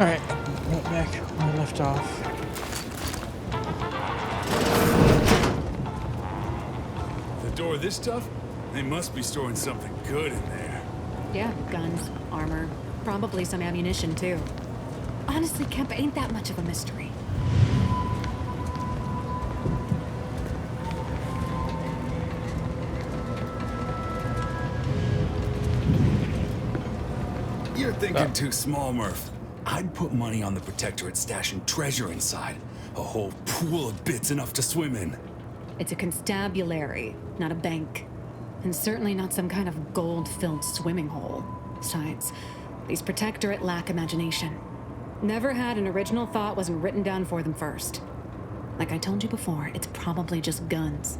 Alright, right back where I left off. The door this tough? They must be storing something good in there. Yeah, guns, armor, probably some ammunition too. Honestly, Kemp ain't that much of a mystery. You're thinking too small, Murph. I'd put money on the Protectorate stashing treasure inside. A whole pool of bits enough to swim in. It's a constabulary, not a bank. And certainly not some kind of gold-filled swimming hole. Besides, these Protectorate lack imagination. Never had an original thought wasn't written down for them first. Like I told you before, it's probably just guns.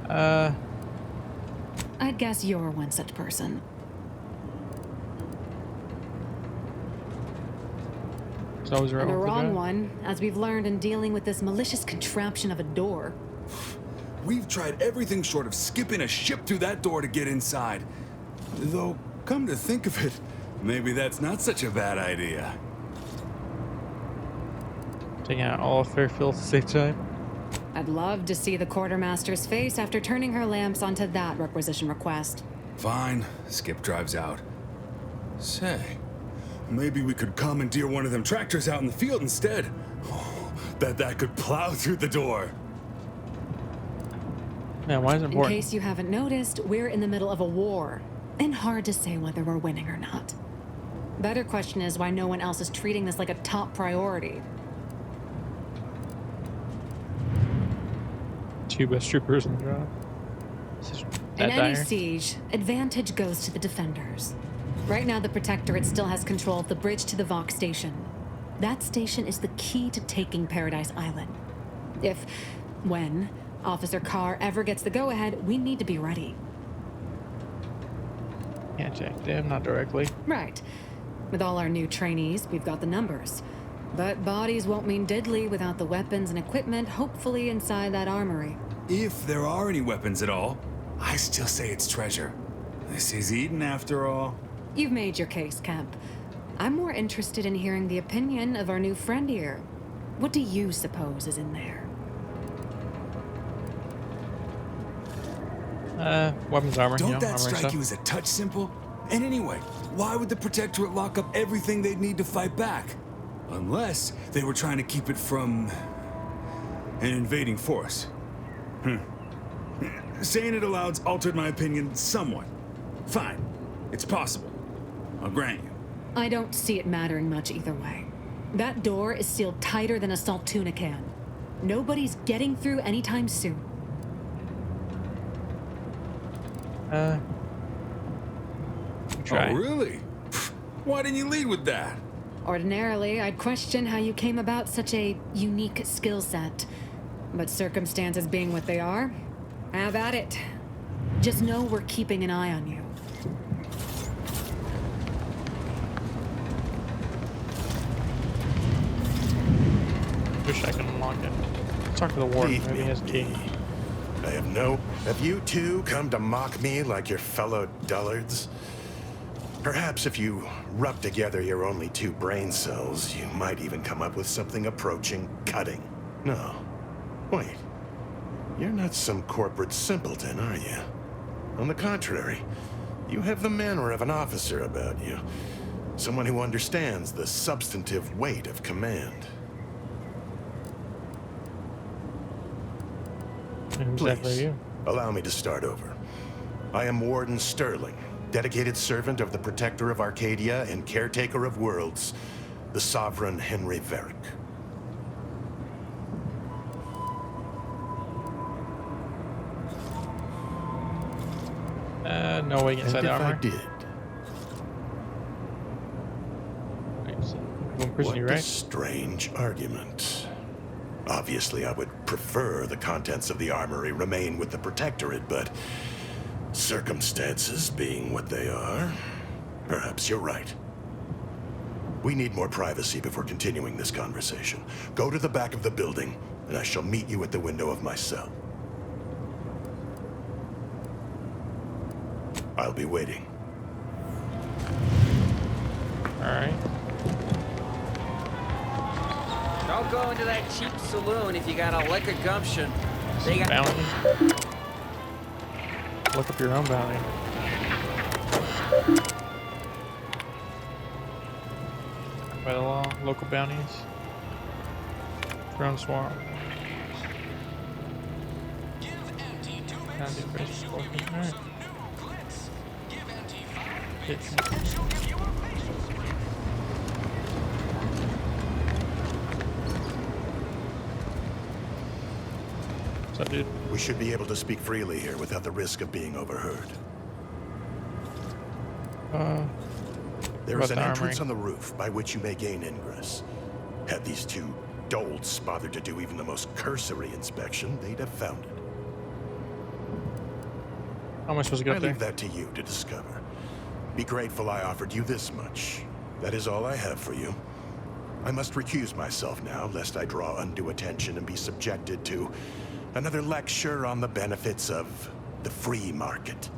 I'd guess you're one such person. So I was And the wrong wrong one, as we've learned in dealing with this malicious contraption of a door. We've tried everything short of skipping a ship through that door to get inside. Though, come to think of it, maybe that's not such a bad idea. Taking out all of Fairfield at the same time. I'd love to see the quartermaster's face after turning her lamps onto that requisition request. Fine, Skip drives out. Say, maybe we could commandeer one of them tractors out in the field instead. Oh, that could plow through the door. Man, why is it In important? case you haven't noticed, we're in the middle of a war, and hard to say whether we're winning or not. Better question is why no one else is treating this like a top priority. Two best troopers in the job. In any siege, advantage goes to the defenders. Right now, the Protectorate still has control of the bridge to the Vox station. That station is the key to taking Paradise Island. When Officer Carr ever gets the go-ahead, we need to be ready. Can't check them, not directly. Right. With all our new trainees, we've got the numbers. But bodies won't mean diddly without the weapons and equipment, hopefully inside that armory. If there are any weapons at all, I still say it's treasure. This is Eden after all. You've made your case, Kemp. I'm more interested in hearing the opinion of our new friend here. What do you suppose is in there? Weapons, armor. Don't you know, that armor strike stuff. you as a touch simple? And anyway, why would the Protectorate lock up everything they'd need to fight back? Unless they were trying to keep it from an invading force. Saying it aloud's altered my opinion somewhat. Fine, it's possible. I'll grant you. I don't see it mattering much either way. That door is sealed tighter than a salt tuna can. Nobody's getting through anytime soon. Try. Oh, really? Why didn't you lead with that? Ordinarily, I'd question how you came about such a unique skill set. But circumstances being what they are, have at it. Just know we're keeping an eye on you. Wish I could unlock it. Talk to the warden. Leave Maybe me he has a key. be. Have you two come to mock me like your fellow dullards? Perhaps if you rub together your only two brain cells, you might even come up with something approaching cutting. No. Wait. You're not some corporate simpleton, are you? On the contrary, you have the manner of an officer about you. Someone who understands the substantive weight of command. Who's that for Please, you? allow me to start over. I am Warden Sterling, dedicated servant of the Protector of Arcadia and caretaker of worlds, the Sovereign Henry Varick. No way inside And the if I armor. did, Wait, so one person, what you a right? strange argument. Obviously, I would prefer the contents of the armory remain with the Protectorate, but circumstances being what they are, perhaps you're right. We need more privacy before continuing this conversation. Go to the back of the building, and I shall meet you at the window of my cell. I'll be waiting. don't go into that cheap saloon if you got a lick of gumption. They got Bounty. Look up your own bounty. By the law, local bounties. Drone swarm. Bounty price. Alright. What's up, dude? We should be able to speak freely here without the risk of being overheard. There is an entrance on the roof by which you may gain ingress. Had these two dolts bothered to do even the most cursory inspection, they'd have found it. How am I supposed to get I up there? leave that to you to discover. Be grateful I offered you this much. That is all I have for you. I must recuse myself now, lest I draw undue attention and be subjected to another lecture on the benefits of the free market.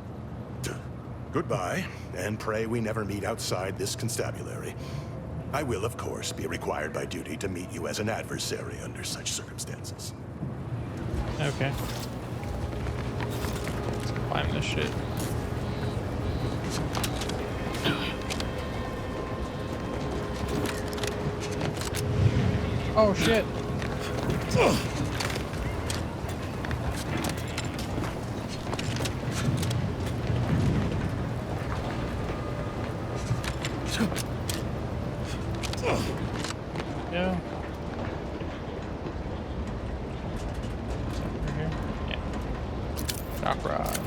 Goodbye, and pray we never meet outside this constabulary. I will, of course, be required by duty to meet you as an adversary under such circumstances. Okay. Let's climb this shit. Oh shit. Yeah. Over here? Yeah. Shock rod.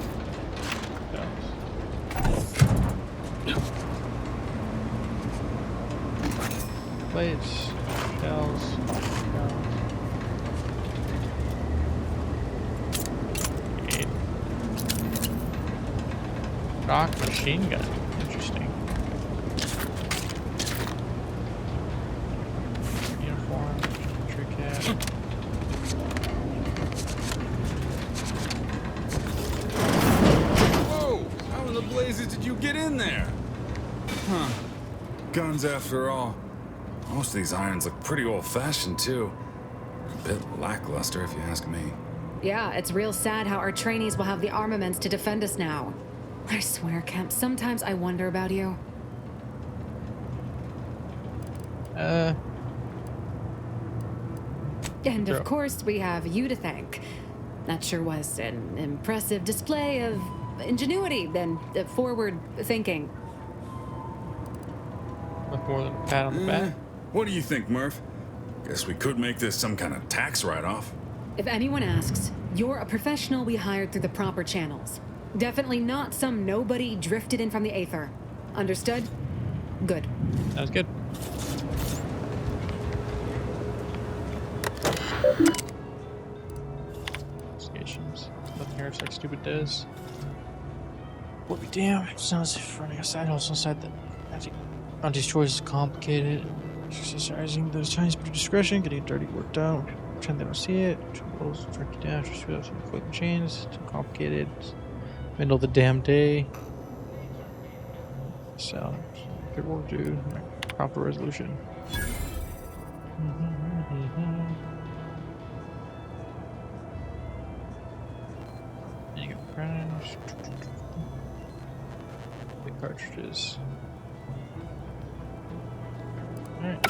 Plates. Shells. Shock machine gun. Interesting. Uniform. Trick. Whoa! How in the blazes did you get in there? Huh. Guns after all. Most of these irons look pretty old-fashioned, too. A bit lackluster, if you ask me. Yeah, it's real sad how our trainees will have the armaments to defend us now. I swear, Kemp, sometimes I wonder about you. And of course, we have you to thank. That sure was an impressive display of ingenuity and forward thinking. Look more than a pat on the back. What do you think, Murph? Guess we could make this some kind of tax write-off. If anyone asks, you're a professional we hired through the proper channels. Definitely not some nobody drifted in from the aether. Understood? Good. That was good. Investigations. Nothing here except stupid does. What be damn. It sounds as if running a side hustle inside the Auntie's choice is complicated. Exercising those times per discretion, getting dirty work done. Pretend they don't see it. Troubles, track you down, just without some quick chains. Too complicated. Middle of the damn day. So, good work, dude. Proper resolution. You got primes. Big cartridges. Alright.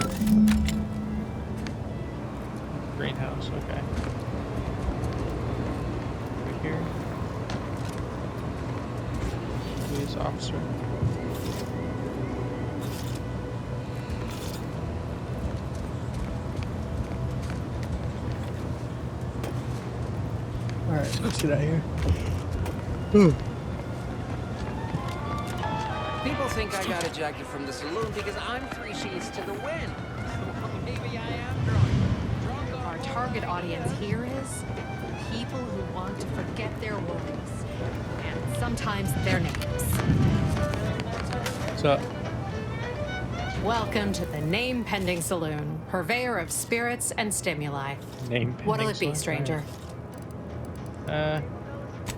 Greenhouse, okay. Right here. Police officer. Alright, let's get out of here. Ooh. People think I got ejected from the saloon because I'm 3 sheets to the wind. Well, maybe I am drunk. Our target audience here is people who want to forget their worries and sometimes their names. What's up? Welcome to the Name Pending Saloon, purveyor of spirits and stimuli. Name. What'll it be, stranger?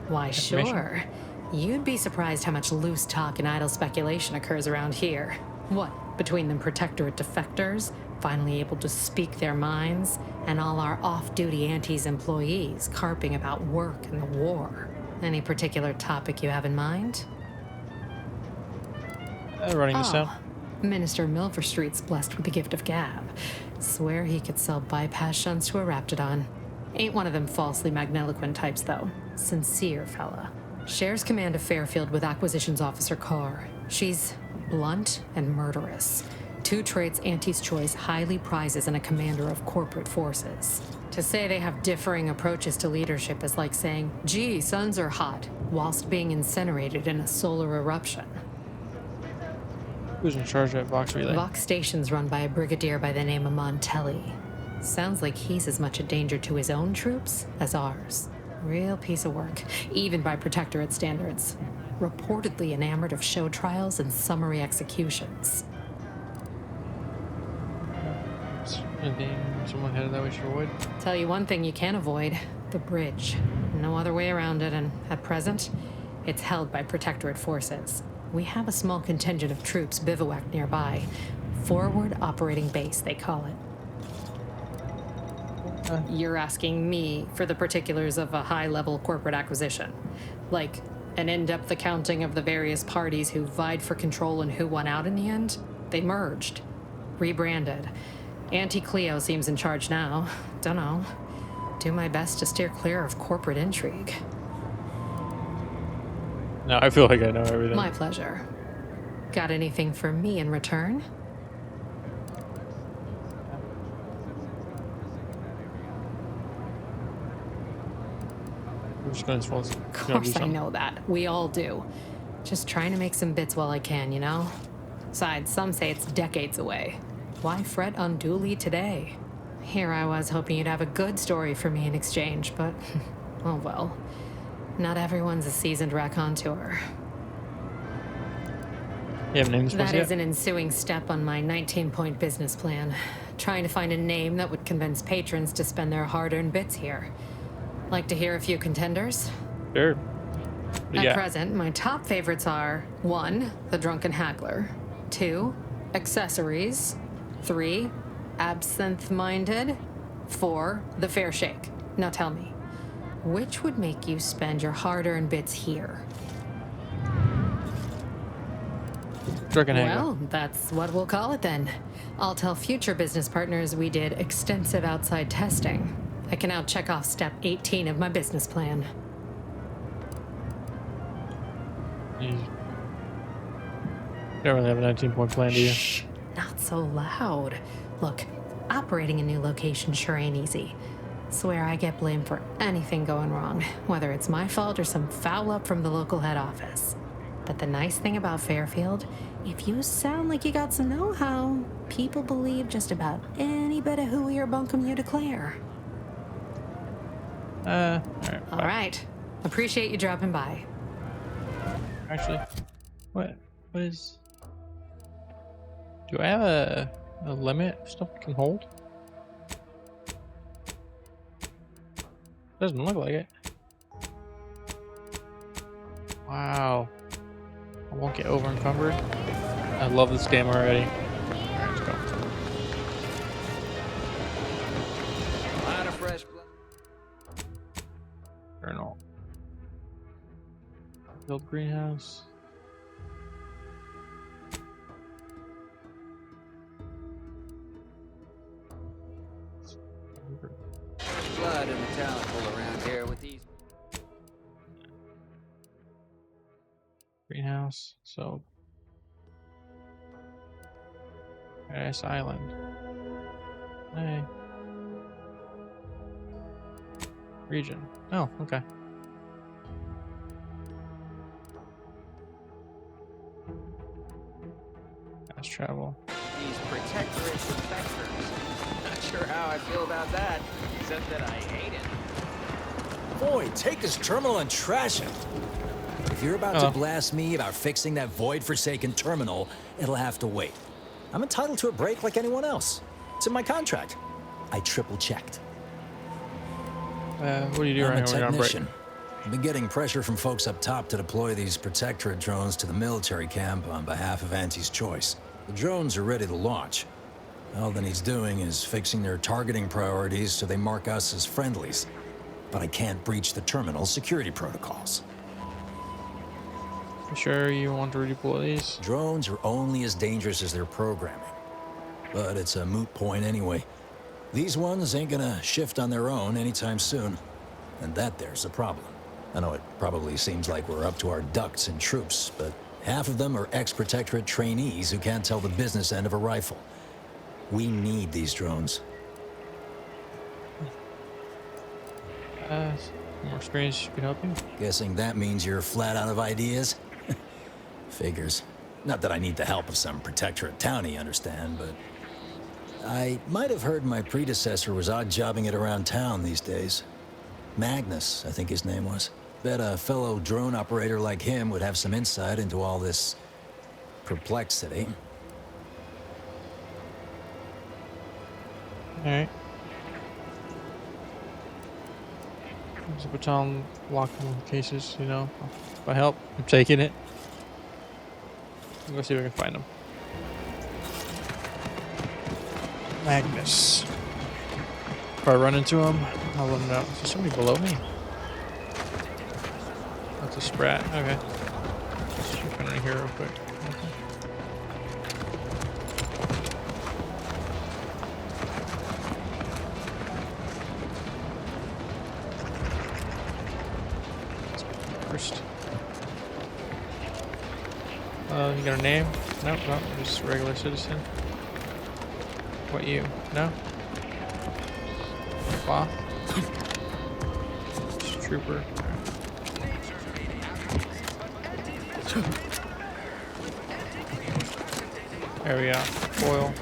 Why, sure. You'd be surprised how much loose talk and idle speculation occurs around here. What, between the Protectorate defectors, finally able to speak their minds, and all our off-duty Antes employees carping about work and the war. Any particular topic you have in mind? Running this down. Minister Milverstreet's blessed with the gift of gab. Swear he could sell bypass shunts to a Raptidon. Ain't one of them falsely magniloquent types, though. Sincere fella. Shares command of Fairfield with Acquisitions Officer Carr. She's blunt and murderous. Two traits Auntie's Choice highly prizes in a commander of corporate forces. To say they have differing approaches to leadership is like saying, gee, suns are hot, whilst being incinerated in a solar eruption. Who's in charge of that Vox relay? Vox Station's run by a brigadier by the name of Montelli. Sounds like he's as much a danger to his own troops as ours. Real piece of work, even by Protectorate standards. Reportedly enamored of show trials and summary executions. Anything someone headed that we should avoid? Tell you one thing you can't avoid, the bridge. No other way around it, and at present, it's held by Protectorate forces. We have a small contingent of troops bivouacked nearby. Forward Operating Base, they call it. You're asking me for the particulars of a high-level corporate acquisition. Like an in-depth accounting of the various parties who vied for control and who won out in the end? They merged. Rebranded. Auntie Cleo seems in charge now. Dunno. Do my best to steer clear of corporate intrigue. No, I feel like I know everything. My pleasure. Got anything for me in return? We're just going to Of course I know that. We all do. Just trying to make some bits while I can, you know? Besides, some say it's decades away. Why fret unduly today? Here I was hoping you'd have a good story for me in exchange, but oh well. Not everyone's a seasoned raconteur. You have names for us That yet? is an ensuing step on my 19-point business plan. Trying to find a name that would convince patrons to spend their hard-earned bits here. Like to hear a few contenders? Sure. At present, my top favorites are 1. The Drunken Haggler, 2. Accessories, 3. Absinthe-Minded, 4. The Fair Shake. Now tell me, which would make you spend your hard-earned bits here? Drunken Haggler. Well, that's what we'll call it then. I'll tell future business partners we did extensive outside testing. I can now check off step 18 of my business plan. You don't really have a 19-point plan, do you? Shh, not so loud. Look, operating a new location sure ain't easy. Swear I get blamed for anything going wrong, whether it's my fault or some foul up from the local head office. But the nice thing about Fairfield, if you sound like you got some know-how, people believe just about any bit of hooey or bunkum you declare. Alright. All right. Appreciate you dropping by. Actually, what is... Do I have a limit of stuff I can hold? Doesn't look like it. Wow. I won't get over encumbered. I love this game already. Alright, let's go. A lot of fresh blood. Journal. Build greenhouse. Blood in the talent pool around here with these. Greenhouse. So. Paradise Island. Hey. Region. Oh, okay. Fast travel. These protectorate defectors. Not sure how I feel about that, except that I hate it. Boy, take this terminal and trash it. If you're about to blast me about fixing that void-forsaken terminal, it'll have to wait. I'm entitled to a break like anyone else. It's in my contract. I triple-checked. What do you do I'm right a now when you're on break? technician. I've been getting pressure from folks up top to deploy these Protectorate drones to the military camp on behalf of Auntie's Choice. The drones are ready to launch. All that he's doing is fixing their targeting priorities so they mark us as friendlies. But I can't breach the terminal's security protocols. You sure you want to redeploy these? Drones are only as dangerous as their programming. But it's a moot point anyway. These ones ain't gonna shift on their own anytime soon. And that there's a problem. I know it probably seems like we're up to our ducks in troops, but half of them are ex-Protectorate trainees who can't tell the business end of a rifle. We need these drones. More experience could help you. Guessing that means you're flat out of ideas? Figures. Not that I need the help of some Protectorate townie, understand, but... I might have heard my predecessor was odd-jobbing it around town these days. Magnus, I think his name was. Bet a fellow drone operator like him would have some insight into all this... perplexity. Alright. There's a baton locking cases, you know. If I help, I'm taking it. Let's go see if I can find them. Magnus. If I run into him, I'll let him know. Is there somebody below me? That's a sprat. Okay. Let's jump in here real quick. First. You got a name? Nope, nope, just a regular citizen. What you? No? Wow. Just trooper. There we go. Foil.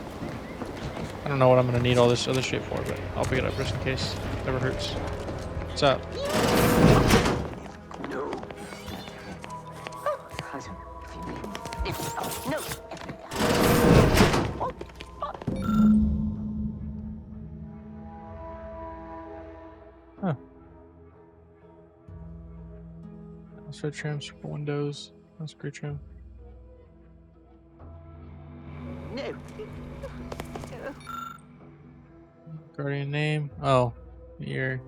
I don't know what I'm gonna need all this other shit for, but I'll pick it up just in case. Never hurts. What's up? Huh. Also trim, super windows. That's great trim. Guardian name. Oh, you're.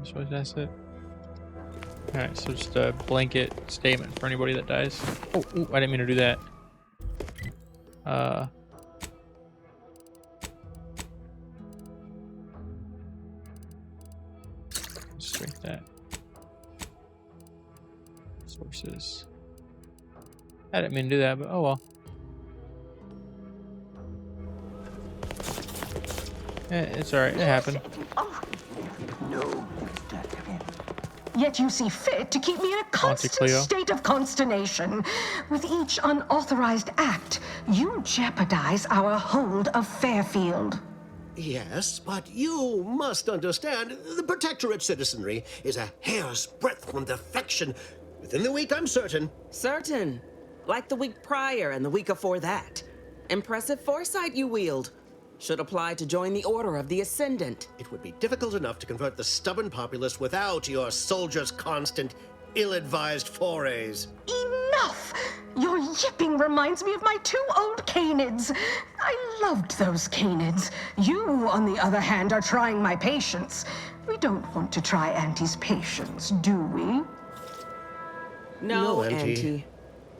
So that's it. Alright, so just a blanket statement for anybody that dies. Oh, ooh, I didn't mean to do that. Straight that. Sources. I didn't mean to do that, but oh well. It's alright, it happened. Yet you see fit to keep me in a constant state of consternation. With each unauthorized act, you jeopardize our hold of Fairfield. Yes, but you must understand, the Protectorate citizenry is a hair's breadth from defection. Within the week, I'm certain. Certain? Like the week prior and the week before that. Impressive foresight you wield. Should apply to join the Order of the Ascendant. It would be difficult enough to convert the stubborn populace without your soldiers' constant, ill-advised forays. Enough! Your yipping reminds me of my 2 old canids. I loved those canids. You, on the other hand, are trying my patience. We don't want to try Auntie's patience, do we? No, Auntie. Auntie.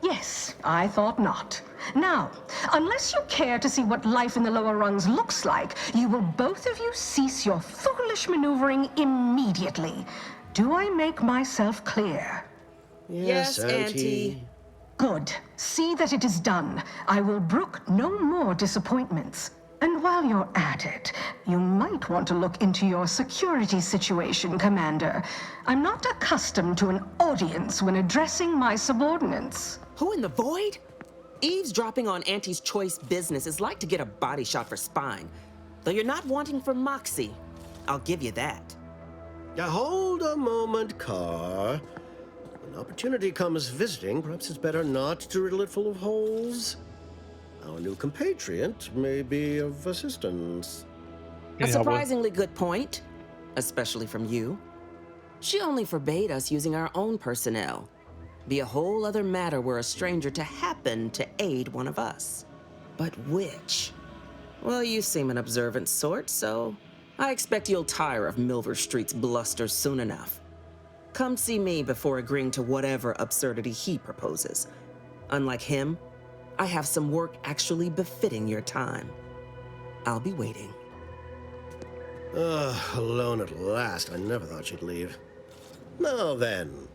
Yes, I thought not. Now, unless you care to see what life in the lower rungs looks like, you will both of you cease your foolish maneuvering immediately. Do I make myself clear? Yes, Auntie. Good. See that it is done. I will brook no more disappointments. And while you're at it, you might want to look into your security situation, Commander. I'm not accustomed to an audience when addressing my subordinates. Who in the void? Eavesdropping on Auntie's choice business is like to get a body shot for spine. Though you're not wanting for moxie. I'll give you that. Now hold a moment, Carr. When opportunity comes visiting, perhaps it's better not to riddle it full of holes. Our new compatriot may be of assistance. A surprisingly good point, especially from you. She only forbade us using our own personnel. Be a whole other matter were a stranger to happen to aid one of us. But which? Well, you seem an observant sort, so I expect you'll tire of Milver Street's bluster soon enough. Come see me before agreeing to whatever absurdity he proposes. Unlike him, I have some work actually befitting your time. I'll be waiting. Alone at last. I never thought she'd leave. Now then,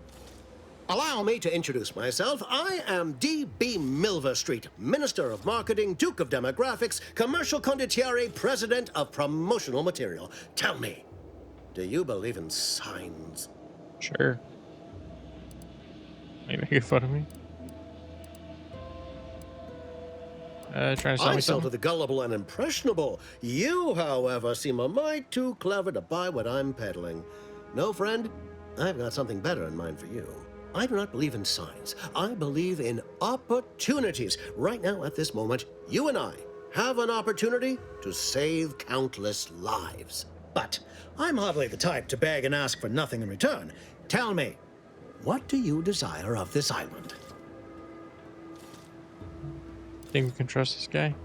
allow me to introduce myself. I am D.B. Milver Street, Minister of Marketing, Duke of Demographics, Commercial Condottiere, President of Promotional Material. Tell me, do you believe in signs? Sure. Are you making fun of me? Trying to sell I me sell to something? the gullible and impressionable. You, however, seem a mite too clever to buy what I'm peddling. No, friend, I've got something better in mind for you. I do not believe in signs. I believe in opportunities. Right now, at this moment, you and I have an opportunity to save countless lives. But I'm hardly the type to beg and ask for nothing in return. Tell me, what do you desire of this island? Think we can trust this guy?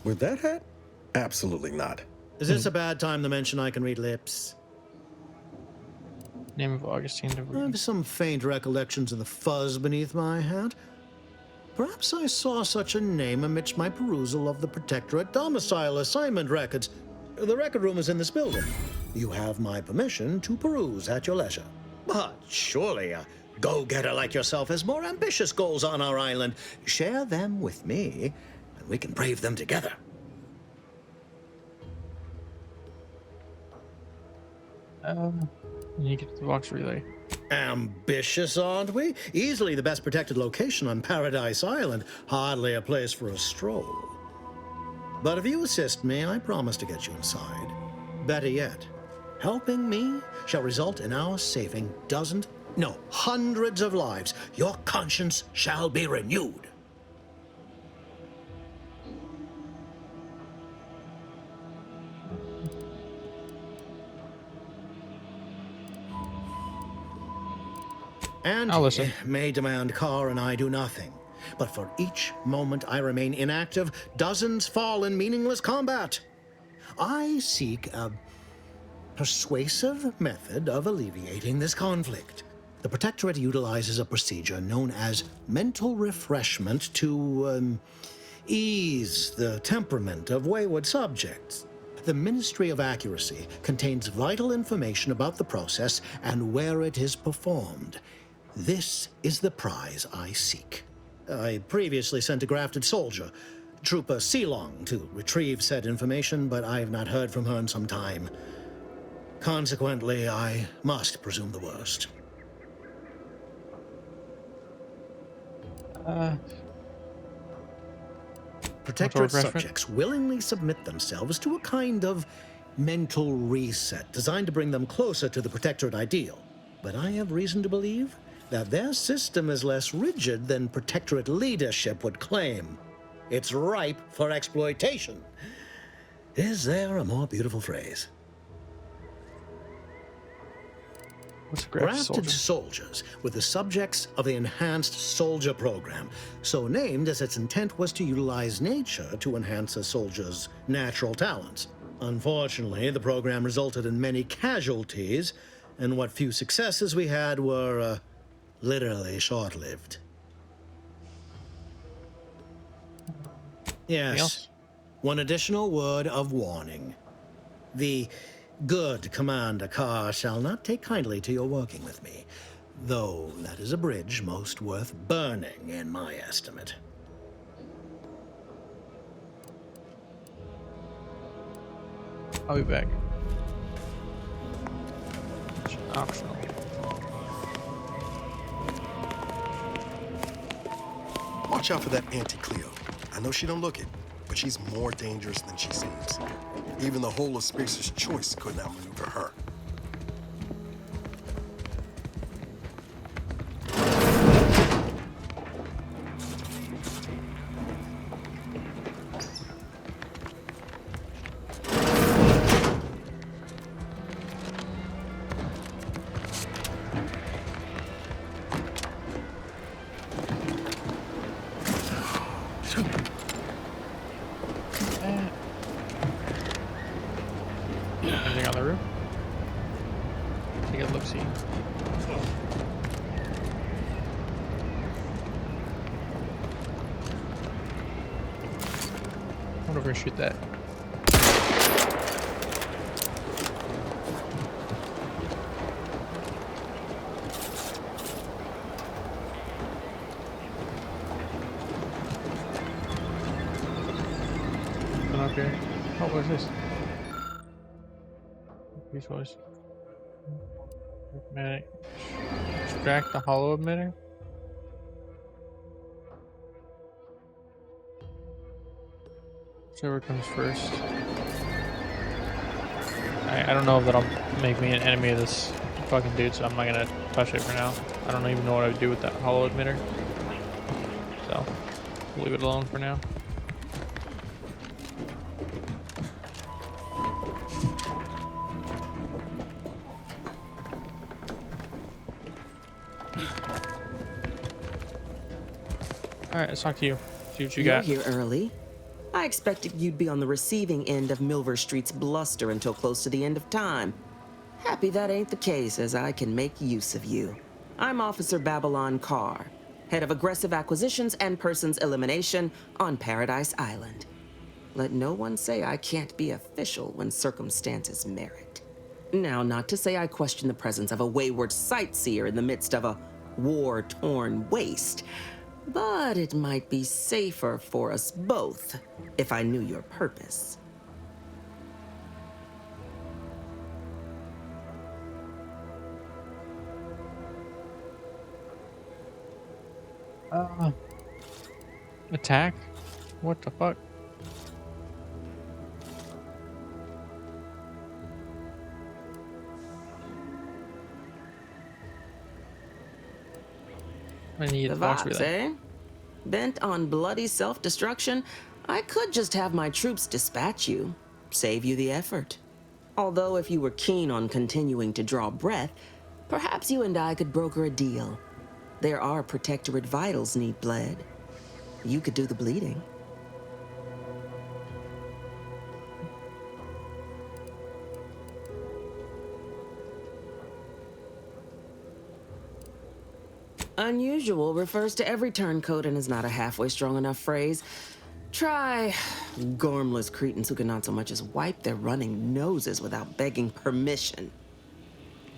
With that hat? Absolutely not. Is this a bad time to mention I can read lips? Name of Augustine de I have some faint recollections of the fuzz beneath my hat. Perhaps I saw such a name amidst my perusal of the Protectorate domicile assignment records. The record room is in this building. You have my permission to peruse at your leisure. But surely a go-getter like yourself has more ambitious goals on our island. Share them with me, and we can brave them together. You get to the box relay. Ambitious, aren't we? Easily the best protected location on Paradise Island. Hardly a place for a stroll. But if you assist me, I promise to get you inside. Better yet, helping me shall result in our saving dozens, no, hundreds of lives. Your conscience shall be renewed. And I'll listen. may demand Carr and I do nothing. But for each moment I remain inactive, dozens fall in meaningless combat. I seek a persuasive method of alleviating this conflict. The Protectorate utilizes a procedure known as mental refreshment to ease the temperament of wayward subjects. The Ministry of Accuracy contains vital information about the process and where it is performed. This is the prize I seek. I previously sent a grafted soldier, Trooper Sealong, to retrieve said information, but I have not heard from her in some time. Consequently, I must presume the worst. Protectorate subjects willingly submit themselves to a kind of mental reset designed to bring them closer to the Protectorate ideal. But I have reason to believe that their system is less rigid than Protectorate leadership would claim. It's ripe for exploitation. Is there a more beautiful phrase? What's a Grafted soldiers were the subjects of the Enhanced Soldier Program, so named as its intent was to utilize nature to enhance a soldier's natural talents. Unfortunately, the program resulted in many casualties, and what few successes we had were literally short-lived. Yes, one additional word of warning. The good Commander Carr shall not take kindly to your working with me, though that is a bridge most worth burning in my estimate. I'll be back. Optional. Watch out for that Auntie Cleo. I know she don't look it, but she's more dangerous than she seems. Even the whole of Spacer's Choice couldn't outmaneuver her. Anything on the roof? Take a look-see. I wonder if I shoot that. Okay. Oh, what is this? Resource. Medic. Extract the hollow emitter. Whichever comes first. I don't know if that'll make me an enemy of this fucking dude, so I'm not gonna touch it for now. I don't even know what I would do with that hollow emitter. So, leave it alone for now. Alright, let's talk to you. See what you got. You're here early. I expected you'd be on the receiving end of Milver Street's bluster until close to the end of time. Happy that ain't the case, as I can make use of you. I'm Officer Babylon Carr, head of aggressive acquisitions and persons elimination on Paradise Island. Let no one say I can't be official when circumstances merit. Now, not to say I question the presence of a wayward sightseer in the midst of a war-torn waste, but it might be safer for us both if I knew your purpose. Attack? What the fuck? I need The vibes, eh? Bent on bloody self-destruction, I could just have my troops dispatch you, save you the effort. Although if you were keen on continuing to draw breath, perhaps you and I could broker a deal. There are Protectorate vitals need bled. You could do the bleeding. Unusual refers to every turncoat and is not a halfway strong enough phrase. Try gormless cretins who can not so much as wipe their running noses without begging permission.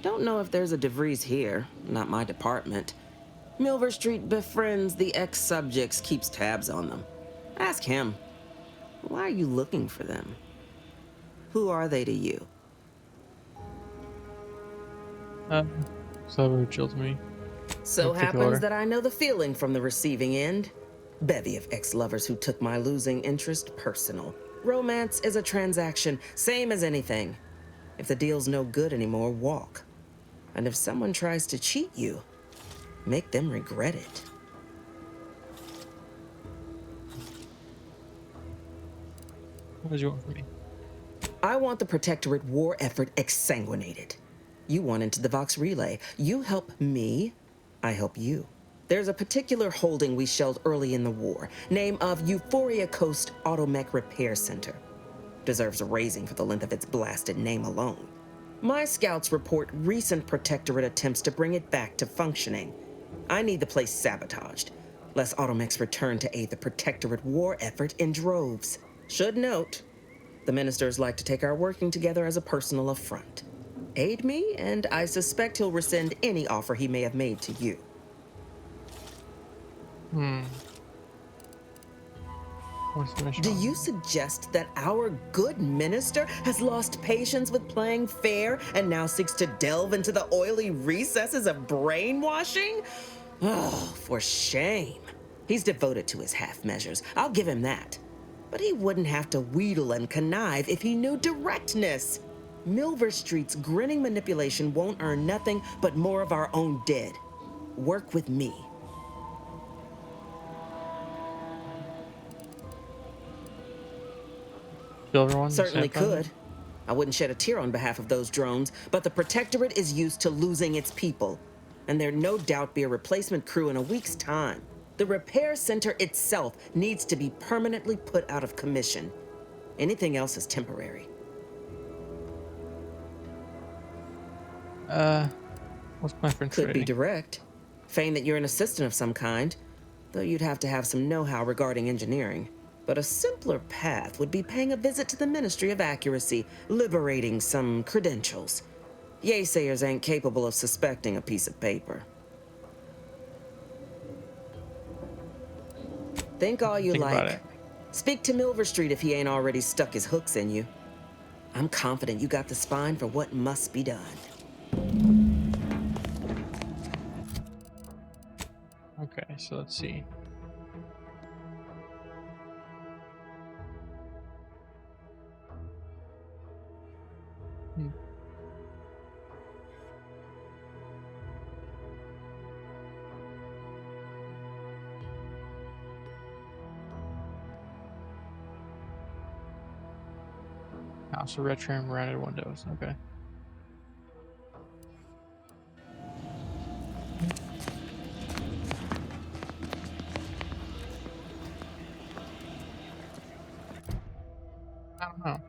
Don't know if there's a DeVries here, not my department. Milver Street befriends the ex-subjects, keeps tabs on them. Ask him. Why are you looking for them? Who are they to you? So chilled me. So happens that I know the feeling from the receiving end. Bevy of ex-lovers who took my losing interest personal. Romance is a transaction, same as anything. If the deal's no good anymore, walk. And if someone tries to cheat you, make them regret it. What do you want from me? I want the Protectorate war effort exsanguinated. You want into the Vox Relay. You help me, I help you. There's a particular holding we shelled early in the war, name of Euphoria Coast Automech Repair Center. Deserves a raising for the length of its blasted name alone. My scouts report recent Protectorate attempts to bring it back to functioning. I need the place sabotaged, lest Automechs return to aid the Protectorate war effort in droves. Should note, the ministers like to take our working together as a personal affront. Aid me, and I suspect he'll rescind any offer he may have made to you. What's the mission? Do you suggest that our good minister has lost patience with playing fair and now seeks to delve into the oily recesses of brainwashing? Oh, for shame. He's devoted to his half measures. I'll give him that. But he wouldn't have to wheedle and connive if he knew directness. Milver Street's grinning manipulation won't earn nothing but more of our own dead. Work with me. Kill everyone? Certainly could. I wouldn't shed a tear on behalf of those drones, but the Protectorate is used to losing its people. And there'd no doubt be a replacement crew in a week's time. The repair center itself needs to be permanently put out of commission. Anything else is temporary. What's my friend Could be trading? direct. Feign that you're an assistant of some kind, though you'd have to have some know-how regarding engineering. But a simpler path would be paying a visit to the Ministry of Accuracy, liberating some credentials. Yaysayers ain't capable of suspecting a piece of paper. Think all you Think about like. it. Speak to Milver Street if he ain't already stuck his hooks in you. I'm confident you got the spine for what must be done. Okay, so let's see. House of red trim, rounded windows. Okay. I don't know.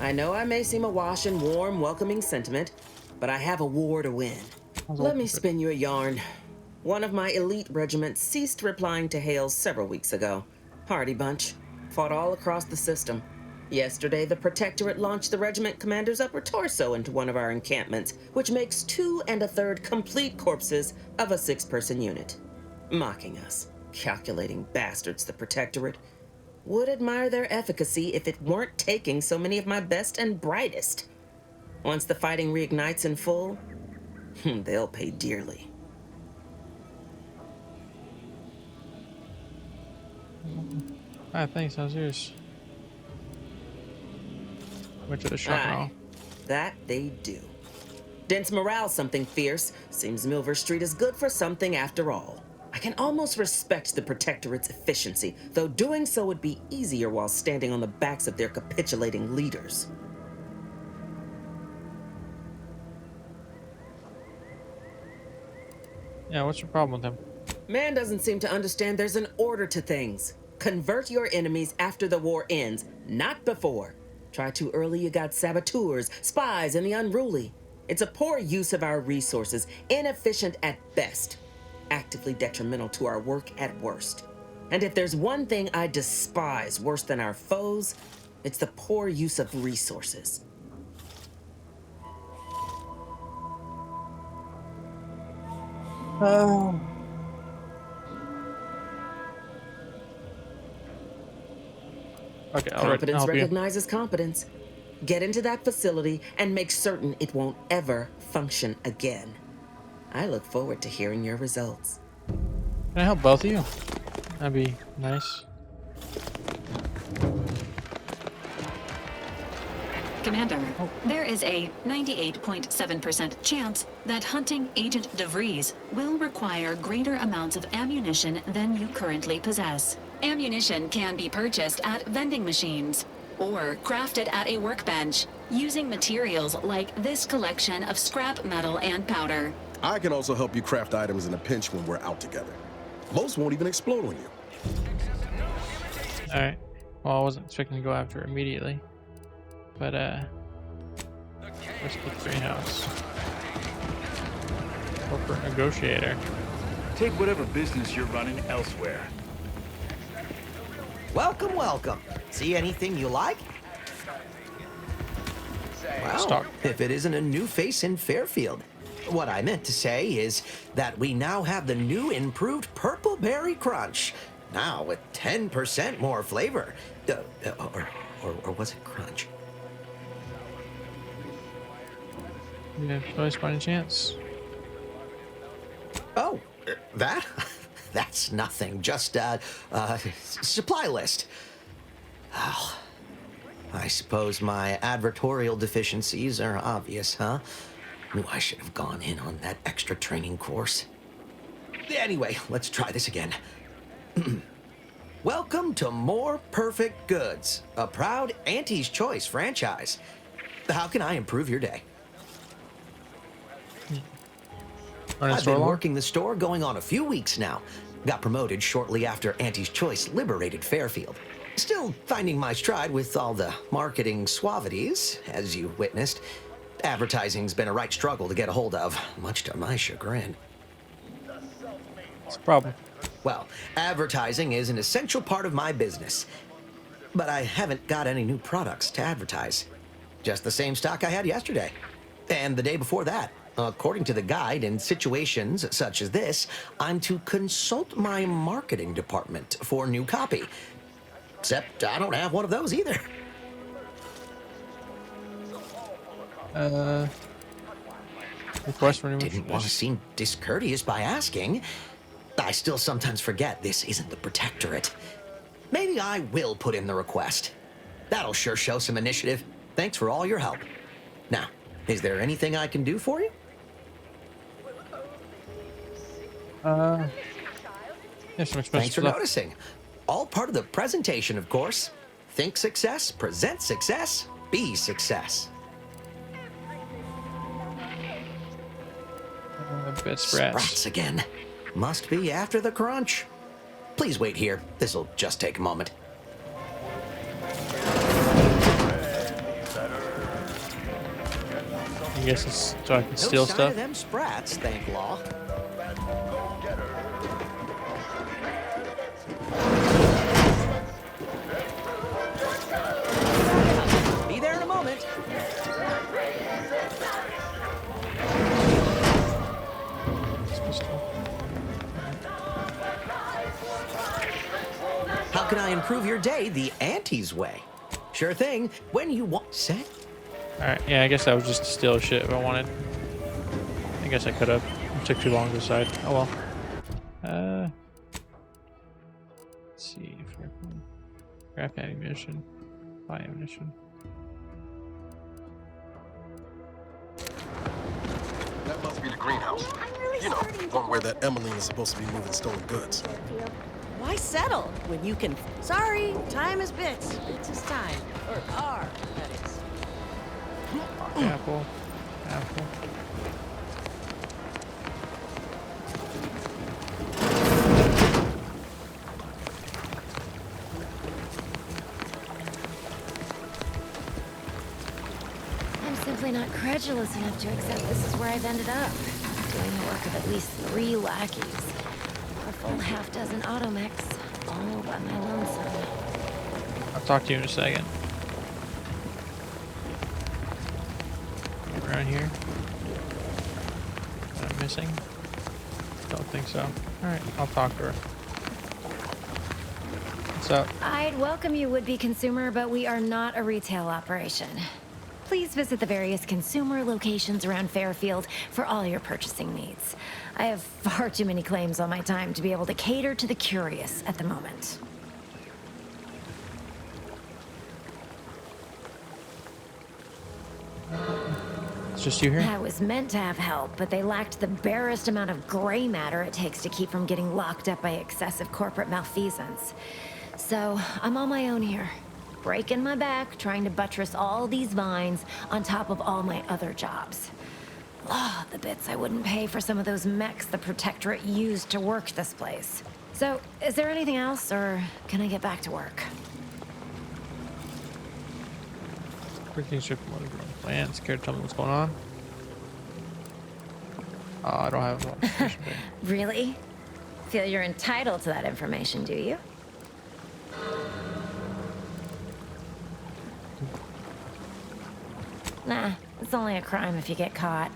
I know I may seem awash in warm, welcoming sentiment, but I have a war to win. Let me spin you a yarn. One of my elite regiments ceased replying to hails several weeks ago. Hardy bunch. Fought all across the system. Yesterday, the Protectorate launched the regiment commander's upper torso into one of our encampments, which makes 2 1/3 complete corpses of a 6-person unit. Mocking us. Calculating bastards, the Protectorate. Would admire their efficacy if it weren't taking so many of my best and brightest. Once the fighting reignites in full, they'll pay dearly. Thanks. How's yours? Went to the shop and all. That they do. Dense morale, something fierce. Seems Milver Street is good for something after all. I can almost respect the Protectorate's efficiency, though doing so would be easier while standing on the backs of their capitulating leaders. Yeah, what's your problem with him? Man doesn't seem to understand there's an order to things. Convert your enemies after the war ends, not before. Try too early, you got saboteurs, spies, and the unruly. It's a poor use of our resources, inefficient at best, actively detrimental to our work at worst. And if there's one thing I despise worse than our foes, it's the poor use of resources. Oh. Okay, Competence recognizes competence. Get into that facility and make certain it won't ever function again. I look forward to hearing your results. Can I help both of you? That'd be nice. Commander, there is a 98.7% chance that hunting Agent DeVries will require greater amounts of ammunition than you currently possess. Ammunition can be purchased at vending machines or crafted at a workbench using materials like this collection of scrap metal and powder. I can also help you craft items in a pinch when we're out together. Most won't even explode on you. Alright. Well, I wasn't expecting to go after it immediately. But, let's get the greenhouse. Corporate negotiator. Take whatever business you're running elsewhere. Welcome, welcome. See anything you like? Well, Stock. if it isn't a new face in Fairfield. What I meant to say is that we now have the new improved Purple Berry Crunch. Now with 10% more flavor. Or was it crunch? Yeah, choice by any chance. Oh, that? That's nothing. Just a supply list. Oh, I suppose my advertorial deficiencies are obvious, huh? Knew I should have gone in on that extra training course. Anyway, let's try this again. Welcome to More Perfect Goods, a proud Auntie's Choice franchise. How can I improve your day? I've been working the store going on a few weeks now. Got promoted shortly after Auntie's Choice liberated Fairfield. Still finding my stride with all the marketing suavities, as you witnessed. Advertising's been a right struggle to get a hold of, much to my chagrin. What's the problem? Well, advertising is an essential part of my business. But I haven't got any new products to advertise. Just the same stock I had yesterday. And the day before that. According to the guide, in situations such as this, I'm to consult my marketing department for new copy. Except I don't have one of those either. Request for new Didn't want to seem discourteous by asking. I still sometimes forget this isn't the Protectorate. Maybe I will put in the request. That'll sure show some initiative. Thanks for all your help. Now, is there anything I can do for you? Yeah, some Thanks for stuff. noticing. All part of the presentation, of course. Think success, present success, be success. Sprats again. Must be after the crunch. Please wait here. This'll just take a moment. I guess it's so I can steal No sign stuff. of them sprats, thank law. Be there in a moment. How can I improve your day the Auntie's way? Sure thing. When you want. Set. Alright, yeah, I guess that was just to steal shit if I wanted. I guess I could have. It took too long to decide. Oh well. Let's see. Craft ammunition. Buy ammunition. That must be the greenhouse. You know, one where that Emmeline is supposed to be moving stolen goods. Why settle when you can... Sorry, time is bits. Bits is time. Or are, that is. Apple. Apple. I'm simply not credulous enough to accept this is where I've ended up. Doing the work of at least 3 lackeys. A full half-dozen automechs, all by my lonesome. I'll talk to you in a second. Around here? Am I missing? Don't think so. Alright, I'll talk to her. What's up? I'd welcome you, would-be consumer, but we are not a retail operation. Please visit the various consumer locations around Fairfield for all your purchasing needs. I have far too many claims on my time to be able to cater to the curious at the moment. It's just you here? I was meant to have help, but they lacked the barest amount of gray matter it takes to keep from getting locked up by excessive corporate malfeasance. So, I'm on my own here. Breaking my back, trying to buttress all these vines on top of all my other jobs. Oh, the bits I wouldn't pay for some of those mechs the Protectorate used to work this place. So, is there anything else, or can I get back to work? Everything's just one plan. Scared to tell me what's going on. I don't have a lot of information there. Really? Feel you're entitled to that information, do you? Nah, it's only a crime if you get caught.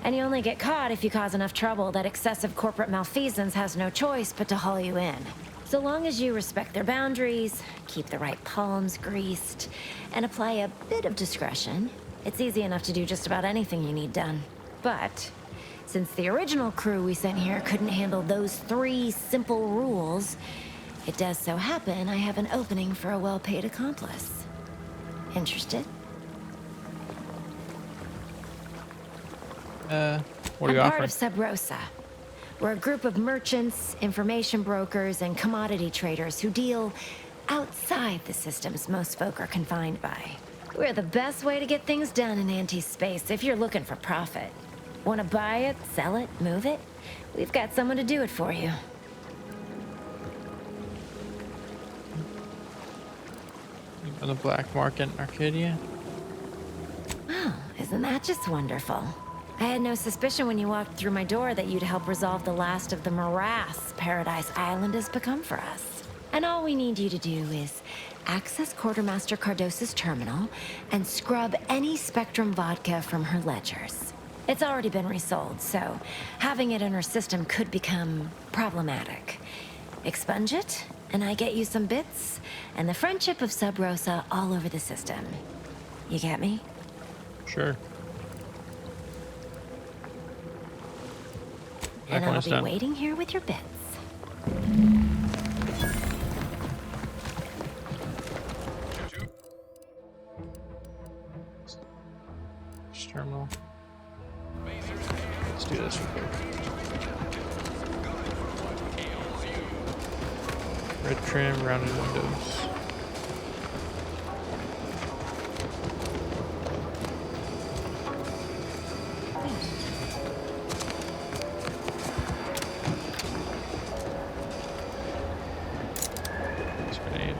And you only get caught if you cause enough trouble that excessive corporate malfeasance has no choice but to haul you in. So long as you respect their boundaries, keep the right palms greased, and apply a bit of discretion, it's easy enough to do just about anything you need done. But since the original crew we sent here couldn't handle those 3 simple rules, It does so happen I have an opening for a well-paid accomplice. Interested? What are I'm you part offering? of Sub Rosa. We're a group of merchants, information brokers, and commodity traders who deal outside the systems most folk are confined by. We're the best way to get things done in anti-space if you're looking for profit. Want to buy it, sell it, move it? We've got someone to do it for you. On the black market in Arcadia? Oh, isn't that just wonderful? I had no suspicion when you walked through my door that you'd help resolve the last of the morass Paradise Island has become for us. And all we need you to do is access Quartermaster Cardos's terminal and scrub any Spectrum vodka from her ledgers. It's already been resold, so having it in her system could become problematic. Expunge it, and I get you some bits, and the friendship of Sub Rosa all over the system. You get me? Sure. And I'll be waiting here with your bits. Terminal. Let's do this real quick. Red trim, rounded windows. Grenade.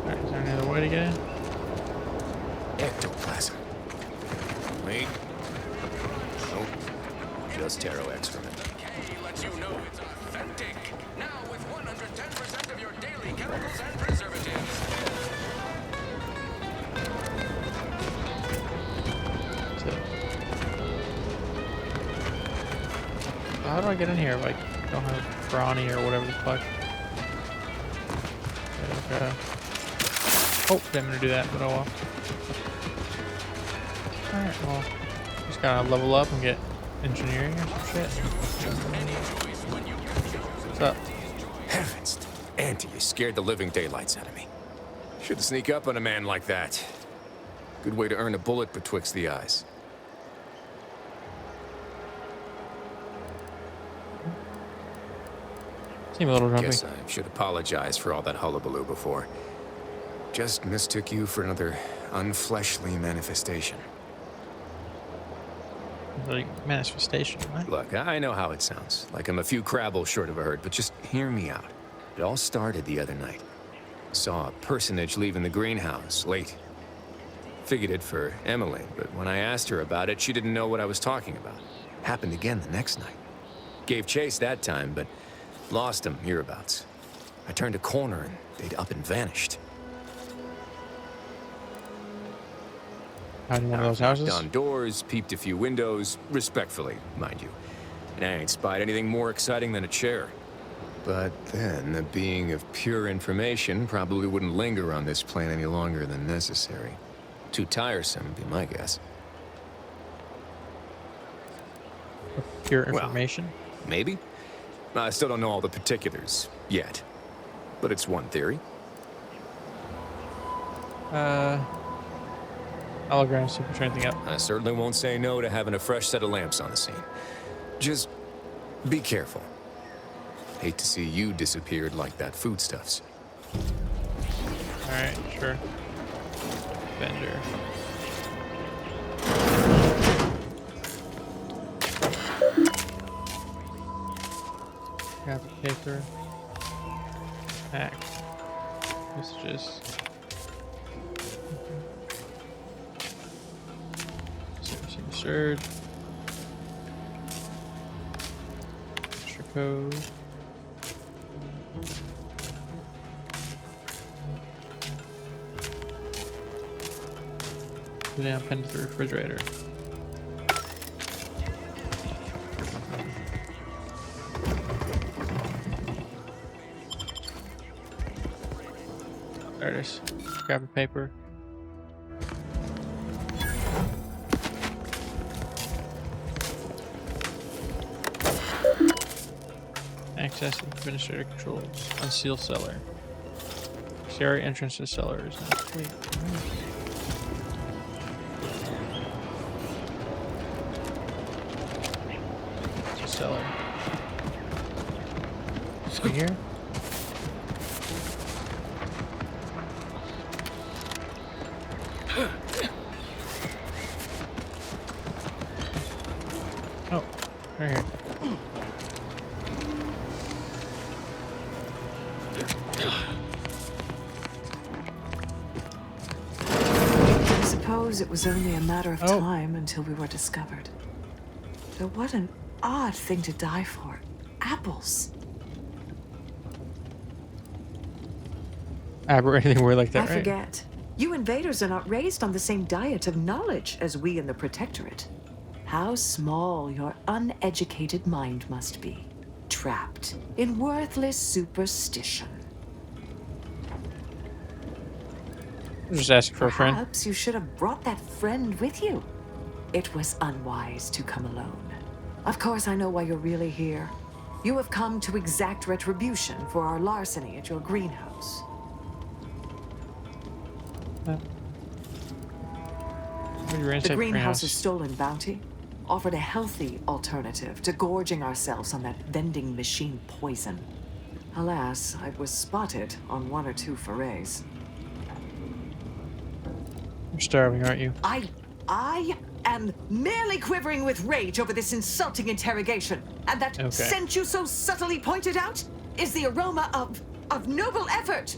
Alright, is there any other way to get in? Ectoplasm. Wait. Nope. Just taro excrement. Lets you know it's authentic. Now with 110% of your daily chemicals and preservatives. How do I get in here if I don't have brawny or whatever the fuck? Okay. Oh, didn't mean to do that, but oh well. Alright, well, just gotta level up and get engineering or some shit. What's up? Heavens, Auntie, you scared the living daylights out of me. Shouldn't sneak up on a man like that. Good way to earn a bullet betwixt the eyes. Seem a little grumpy. Guess I should apologize for all that hullabaloo before. Just mistook you for another unfleshly manifestation. Like manifestation, what? Look, I know how it sounds. Like I'm a few crabbles short of a hurt, but just hear me out. It all started the other night. Saw a personage leaving the greenhouse, late. Figured it for Emily, but when I asked her about it, she didn't know what I was talking about. Happened again the next night. Gave chase that time, but lost him hereabouts. I turned a corner and they'd up and vanished. Hiding in one of those houses? Knocked on doors, peeped a few windows, respectfully, mind you. And I ain't spied anything more exciting than a chair. But then, a being of pure information probably wouldn't linger on this plane any longer than necessary. Too tiresome, would be my guess. Pure information? Well, maybe. I still don't know all the particulars, yet. But it's one theory. I'll go and see if I can anything up. I certainly won't say no to having a fresh set of lamps on the scene. Just be careful. Hate to see you disappeared like that foodstuffs. Alright, sure. Vendor. Grab a paper. Pack. Messages. Absurd. Extra code. Put down pen to the refrigerator. There it is. Grab a paper. Thanks. access administrator controls. Unseal cellar. Exterior entrance to cellar is not complete. It's a cellar. So here? Oh, right here. I suppose it was only a matter of time until we were discovered. But what an odd thing to die for. Apples. Anything weird like that, I right? forget. You invaders are not raised on the same diet of knowledge as we in the Protectorate. How small your uneducated mind must be. Trapped in worthless superstition. I'm just asking for a friend. Perhaps you should have brought that friend with you. It was unwise to come alone. Of course, I know why you're really here. You have come to exact retribution for our larceny at your greenhouse. The greenhouse's stolen bounty offered a healthy alternative to gorging ourselves on that vending machine poison. Alas, I was spotted on 1 or 2 forays. You're starving, aren't you? I am merely quivering with rage over this insulting interrogation. And that scent you so subtly pointed out is the aroma of noble effort.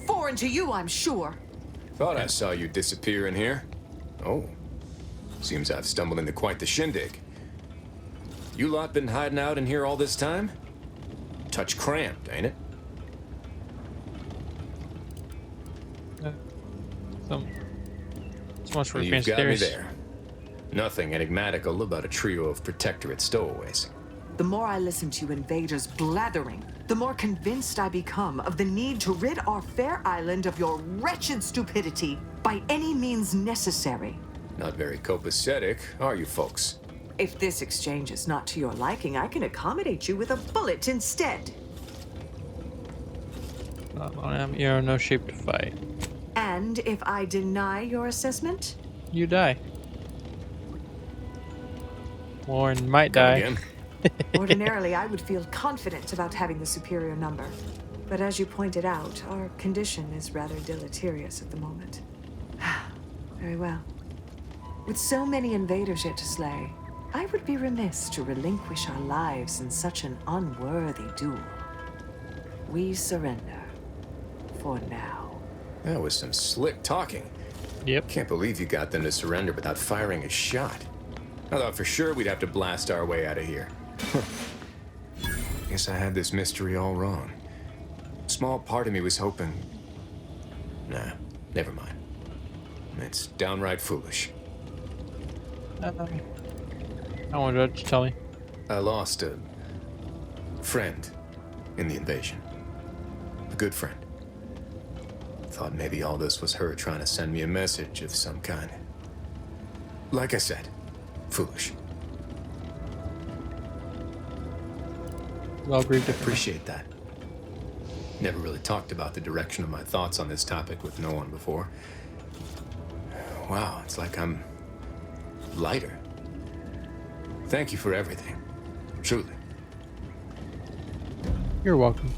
Foreign to you, I'm sure. Thought I saw you disappear in here. Oh. Seems I've stumbled into quite the shindig. You lot been hiding out in here all this time? Touch cramped, ain't it? So much for You've got me there. Nothing enigmatical about a trio of Protectorate stowaways. The more I listen to you invaders blathering, the more convinced I become of the need to rid our fair island of your wretched stupidity by any means necessary. Not very copacetic, are you folks? If this exchange is not to your liking, I can accommodate you with a bullet instead. You're in no shape to fight. And if I deny your assessment? You die. Warren might die. Again. Ordinarily, I would feel confident about having the superior number. But as you pointed out, our condition is rather deleterious at the moment. Very well. With so many invaders yet to slay, I would be remiss to relinquish our lives in such an unworthy duel. We surrender. For now. That was some slick talking. Yep. Can't believe you got them to surrender without firing a shot. I thought for sure we'd have to blast our way out of here. Guess I had this mystery all wrong. Small part of me was hoping... Nah, never mind. It's downright foolish. I wanted you to tell me. I lost a friend in the invasion. A good friend. Thought maybe all this was her trying to send me a message of some kind. Like I said, foolish. Well, grieved. Appreciate that. Never really talked about the direction of my thoughts on this topic with no one before. Wow, it's like I'm lighter. Thank you for everything. Truly. You're welcome.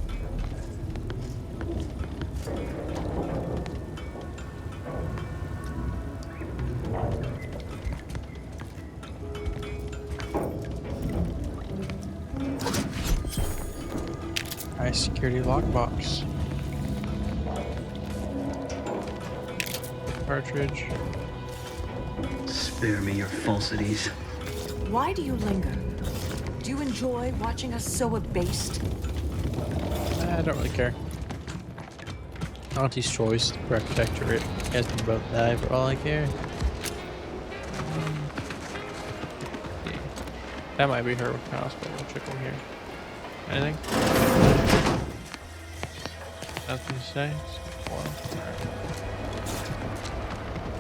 High security lockbox. Cartridge. Spare me your falsities. Why do you linger? Do you enjoy watching us so abased? I don't really care. Auntie's choice, the Protectorate. You guys can both die for all I care. Yeah. That might be her house, but we'll check in here. Anything? Nothing to say? Well, alright.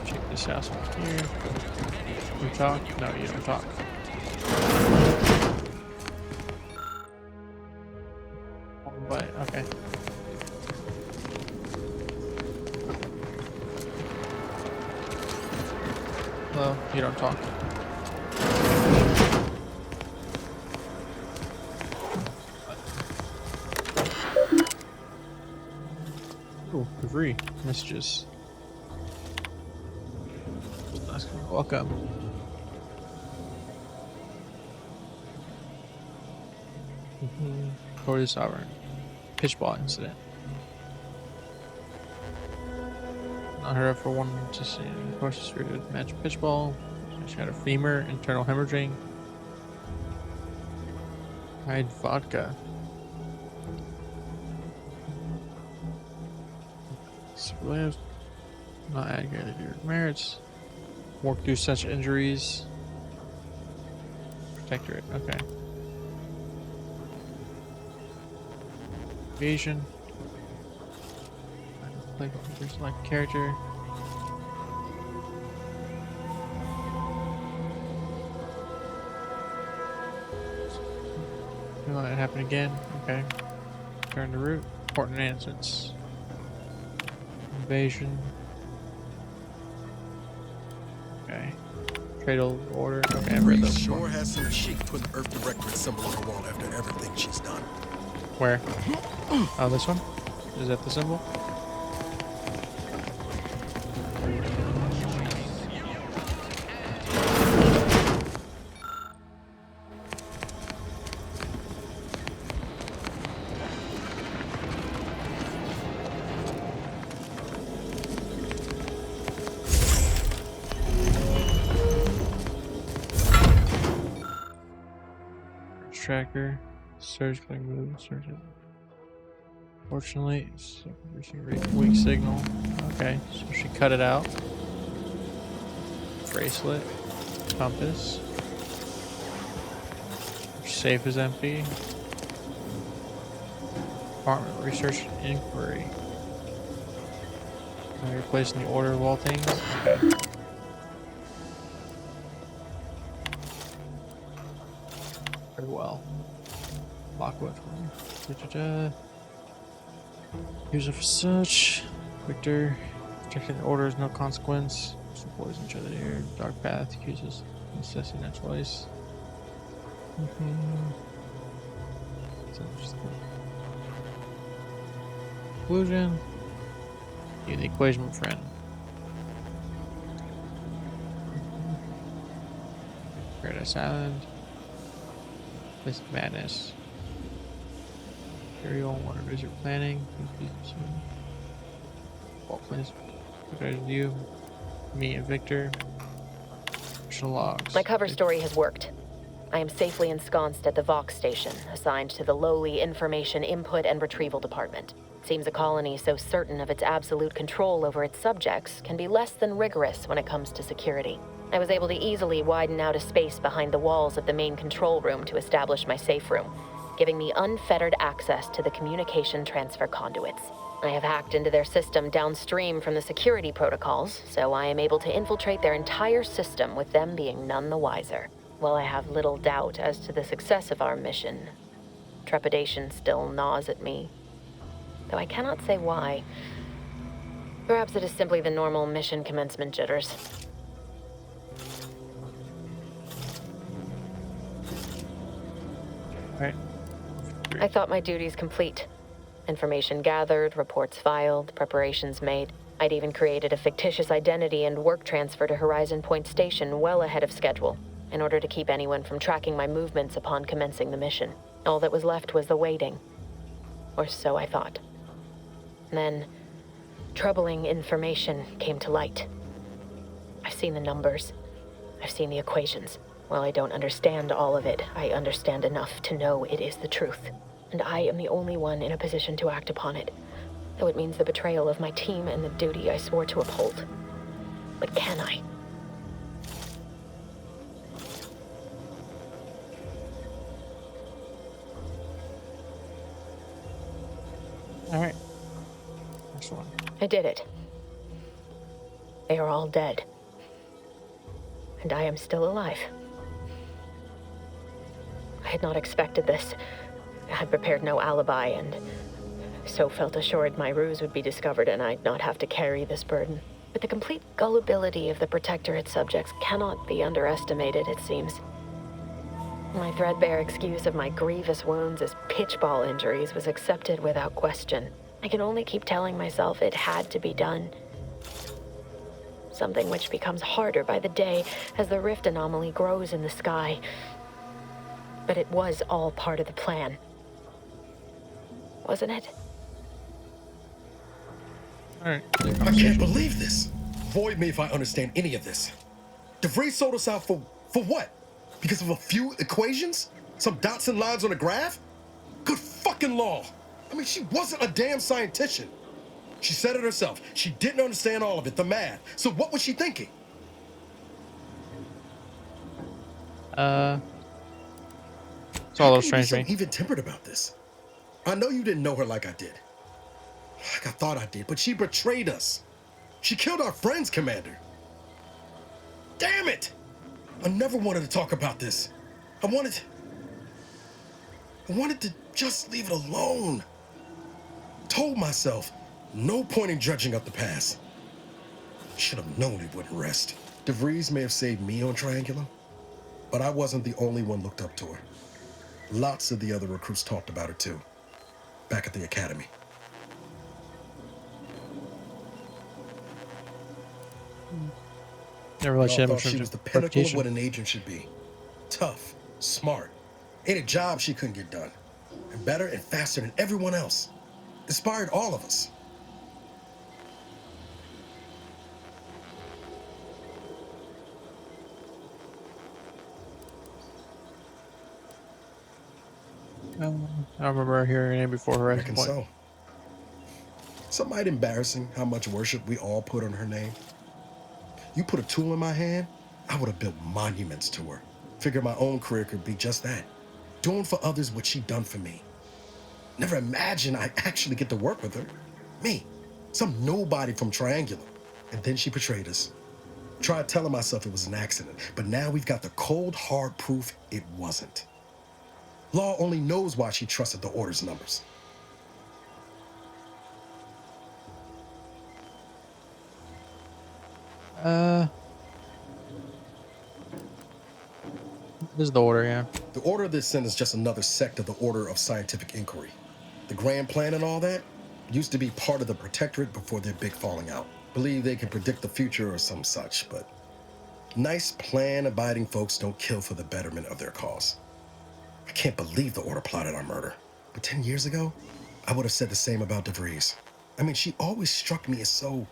Check this house up here. You talk? No, you don't talk. Well, you don't talk. Oh, free messages. Nice. Welcome. Corey Sovereign. Pitchball incident. Not heard of for one to see. Of course, it's really good match pitchball. She had a femur, internal hemorrhaging. Hide vodka. Civilians not adequately due to merits. Work through such injuries. Protectorate, okay. Evasion. Select character. Don't let it happen again. Okay. Turn to route. Important answers. Invasion. Okay. Cradle order. Okay, I've read those. Sure has some chic putting Earth Directorate symbol on her wall after everything she's done. Where? Oh, this one? Is that the symbol? Tracker, surge clicking move, surge it. Fortunately, it's weak signal. Okay, so she cut it out. Bracelet, compass. Safe is empty. Department research and inquiry. Am I replacing the order of all things? Okay. Very well. Lockwood. User for search. Victor. Checking the order is no consequence. Some poison each other here. Dark path accuses necessity not choice. Conclusion. Yeah, the equation, my friend. Paradise Island. Place of madness. Imperial, water visit planning. All plans. You, me and Victor. Logs. My cover story has worked. I am safely ensconced at the Vox station, assigned to the lowly Information Input and Retrieval Department. It seems a colony so certain of its absolute control over its subjects can be less than rigorous when it comes to security. I was able to easily widen out a space behind the walls of the main control room to establish my safe room, giving me unfettered access to the communication transfer conduits. I have hacked into their system downstream from the security protocols, so I am able to infiltrate their entire system with them being none the wiser. While I have little doubt as to the success of our mission, trepidation still gnaws at me, though I cannot say why. Perhaps it is simply the normal mission commencement jitters. Right. I thought my duties complete. Information gathered, reports filed, preparations made. I'd even created a fictitious identity and work transfer to Horizon Point Station well ahead of schedule, in order to keep anyone from tracking my movements upon commencing the mission. All that was left was the waiting. Or so I thought. Then, troubling information came to light. I've seen the numbers. I've seen the equations. While I don't understand all of it, I understand enough to know it is the truth. And I am the only one in a position to act upon it, though it means the betrayal of my team and the duty I swore to uphold. But can I? Alright. Next one. I did it. They are all dead. And I am still alive. I had not expected this. I had prepared no alibi, and so felt assured my ruse would be discovered and I'd not have to carry this burden. But the complete gullibility of the Protectorate subjects cannot be underestimated, it seems. My threadbare excuse of my grievous wounds as pitchball injuries was accepted without question. I can only keep telling myself it had to be done. Something which becomes harder by the day as the rift anomaly grows in the sky. But it was all part of the plan. Wasn't it? Alright. I can't believe this. Void me if I understand any of this. DeVries sold us out for what? Because of a few equations? Some dots and lines on a graph? Good fucking law. I mean, she wasn't a damn scientist. She said it herself. She didn't understand all of it, the math. So what was she thinking? It's all a little strange to me. Even tempered about this. I know you didn't know her like I did. Like I thought I did, but she betrayed us. She killed our friends, Commander. Damn it! I never wanted to talk about this. I wanted to just leave it alone. Told myself, no point in dredging up the past. Should have known it wouldn't rest. DeVries may have saved me on Triangulum, but I wasn't the only one looked up to her. Lots of the other recruits talked about her too, back at the academy. Never really I thought she was the pinnacle of what an agent should be. Tough, smart, ain't a job she couldn't get done. And better and faster than everyone else. Inspired all of us. I remember hearing her name before her. I reckon so. Some might embarrassing how much worship we all put on her name. You put a tool in my hand, I would have built monuments to her. Figure my own career could be just that. Doing for others what she done for me. Never imagined I'd actually get to work with her. Me, some nobody from Triangulum. And then she betrayed us. Tried telling myself it was an accident, but now we've got the cold, hard proof it wasn't. Law only knows why she trusted the Order's numbers. This is the Order, yeah. The Order of this sin is just another sect of the Order of Scientific Inquiry. The Grand Plan and all that used to be part of the Protectorate before their big falling out. Believe they can predict the future or some such, but nice plan-abiding folks don't kill for the betterment of their cause. I can't believe the Order plotted our murder. But 10 years ago, I would have said the same about DeVries. I mean, she always struck me as so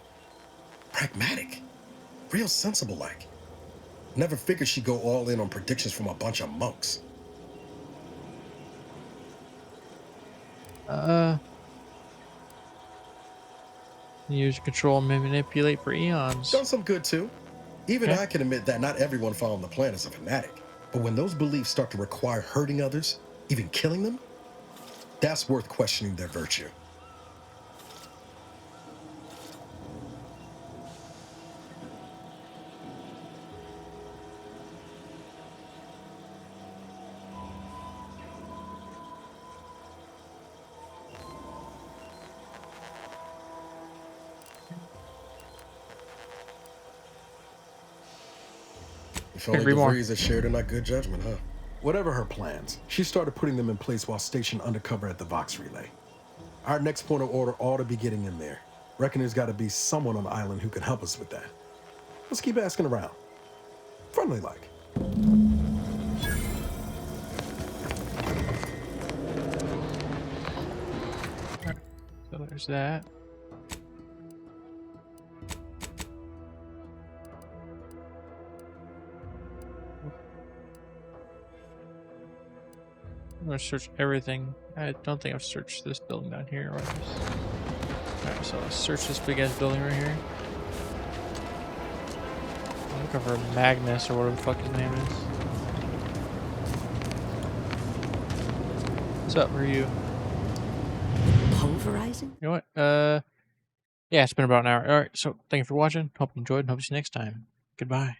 pragmatic, real sensible-like. Never figured she'd go all in on predictions from a bunch of monks. Use, control, and manipulate for eons. Done some good too. Even Okay. I can admit that not everyone following the plan is a fanatic. But when those beliefs start to require hurting others, even killing them, that's worth questioning their virtue. If only DeVries had shared in our good judgment, huh? Whatever her plans, she started putting them in place while stationed undercover at the Vox Relay. Our next point of order ought to be getting in there. Reckon there's got to be someone on the island who can help us with that. Let's keep asking around. Friendly like. So there's that. I'm gonna search everything. I don't think I've searched this building down here. Alright, so let's search this big ass building right here. I'm looking for Magnus or whatever the fuck his name is. What's up? Who are you? Pulverizing? You know what? Yeah, it's been about an hour. Alright, so thank you for watching. Hope you enjoyed and hope to see you next time. Goodbye.